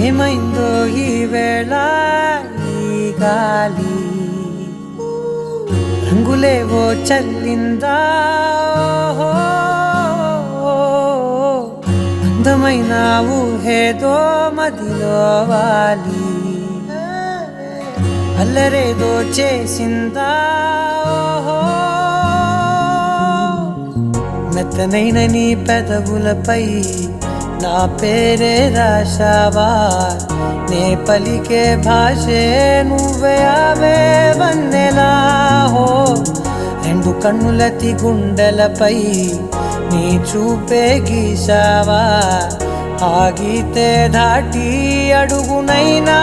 ఏమైందో ఈ వేళ ఈ గాలి రంగులేవో చల్లిందా అందమైన ఊహేదో మదిలో వాలి అల్లరేదో చేసిందా మెత్తనైన నీ పెదవులపై నా పేరే రాశావా నే పలికే భాషే నువ్వే అవే వన్నెలా హో రెండు కన్నులతి గుండెలపై నీ చూపే గీశావా ఆగితే దాటి అడుగునైనా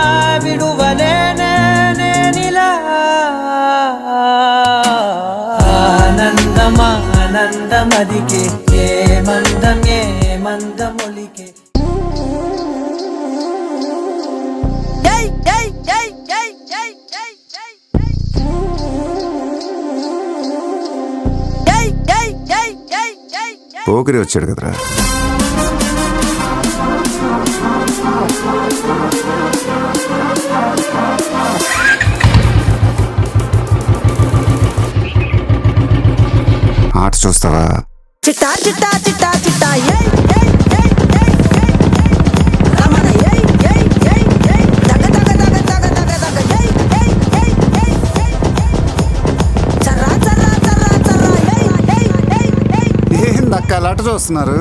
విడువలేనే నేనిలా ఆనందమా ఆనందమదికే ఏ మందమే మందమొలికే పోకిరి వచ్చాడు కదరా. ఆట చూస్తావా? చిట్టా చిట్టా చిట్టా చిట్టా ఏందక్క అలాట చూస్తున్నారు?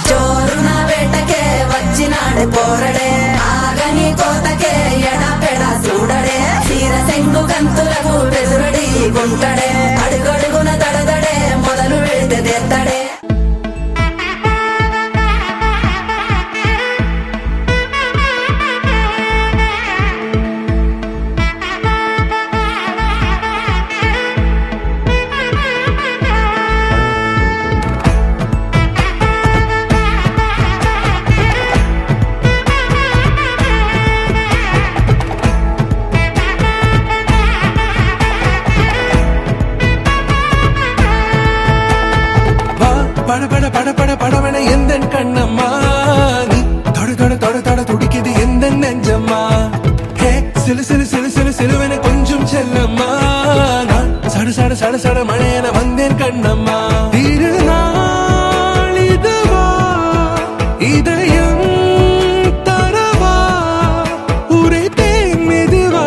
చోరున వేటకే వచ్చినాడు పోరడే ఆగని కోతకే ఎడపెడ చూడడే తీర సెంగు గంతులకు బెదురడి గుంటడే అడుగడుగున దడదడే మొదలు వెళితే తెత్తడే பட பட பட பட படவன எந்த கண்ணம்மா நீ தொட தொட தொட தொட துடிக்குது எந்த நெஞ்சம்மா ஹே சிலு சிலு சிலு சிலு சிலுவன கொஞ்சம் செல்லம்மா நான் சட சட சட சட மழையன வந்தேன் கண்ணம்மா திருநாள் இதுவா இதயம் தரவா உரைத்தேன் மெதுவா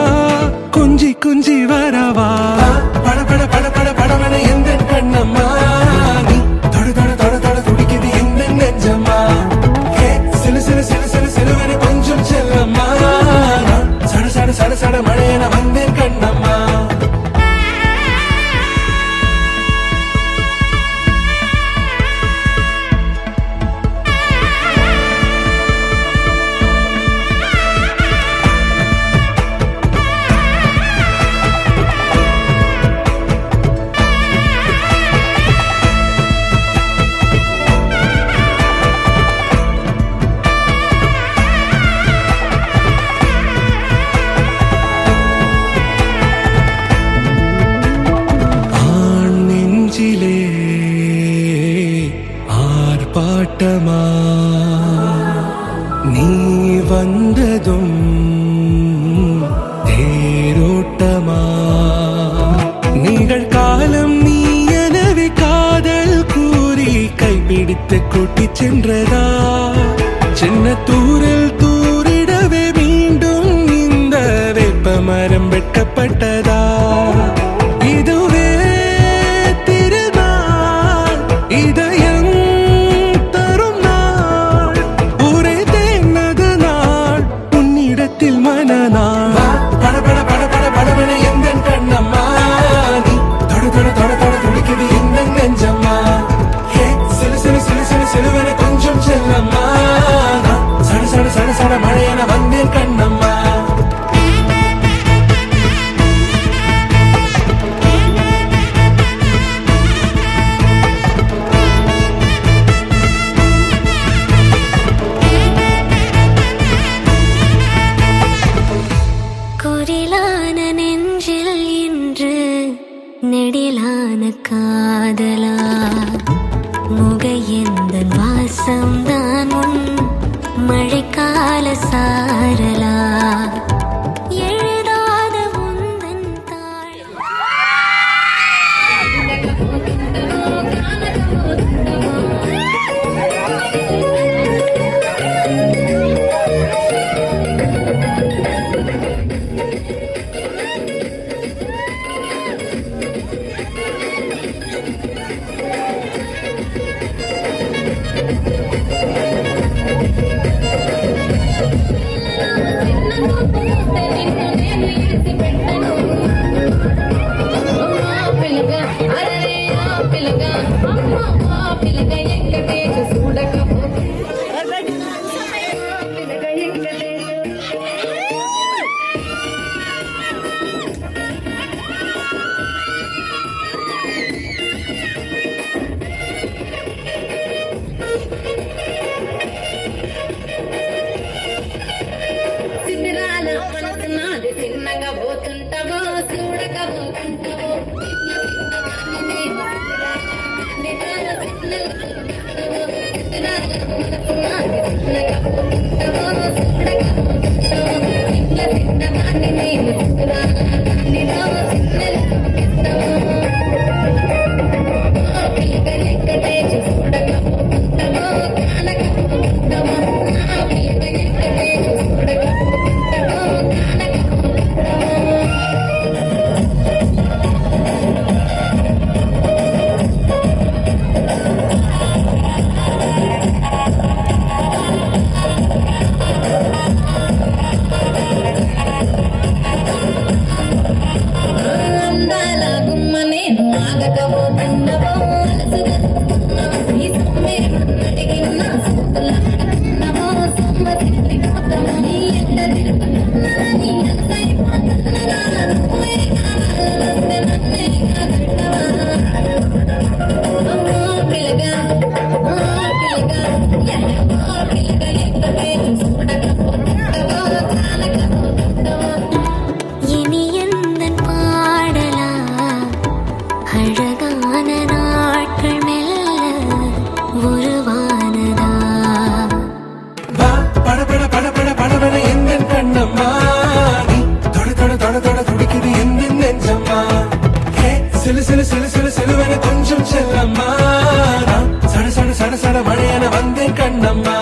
கொஞ்சி கொஞ்சி வரவா பட பட பட பட படவன எந்த கண்ணம்மா சட சட மழையன வந்தேன் கண்ணம்மா ஆர்ப்பாட்டமா நீ வந்ததும் தேரோட்டமா நிகழ்காலம் நீ எனவே காதல் கூறி கைப்பிடித்து கூட்டிச் சென்றதா சின்ன தூரில் தூரிடவே மீண்டும் இந்த வேப்ப மரம் வெட்கப்பட்டதா இதுவே திருநாள் இதயம் தரும் நாள் உரைத்தேனது நாள் உன்னிடத்தில் மனநாள் பட பட பட பட படவன எந்த கண்ணம்மா நீ தொட தொட தொட தொட துடிக்குது எந்த நெஞ்சம்மா ஹே சிலு சிலு சிலு சிலு சிலுவன கொஞ்சம் செல்லம்மா சட சட சட சட மழையன வந்தேன் கண்ணம்மா நெடிலான காதலா முகையெந்தன் வாச வாசம்தான் உன் மழைக்கால சாரலா எழுதாத உந்தன் தாழ் చిన్నగా పోతుంటావో చూడకపోతుంటావో இனி எந்தன் பாடலா அழகான நாட்கள் மெல்ல உருவானதா வா படபட படபட படபட எந்த கண்ணம்மா நீ தொட தொட தொட தொட துடிக்குது எந்த நெஞ்சம்மா ஹே சிலு சிலு சிலு சிலு சிலுவென கொஞ்சம் செல்லம்மா நான் சட சட சட சட மழையென வந்தேன் கண்ணம்மா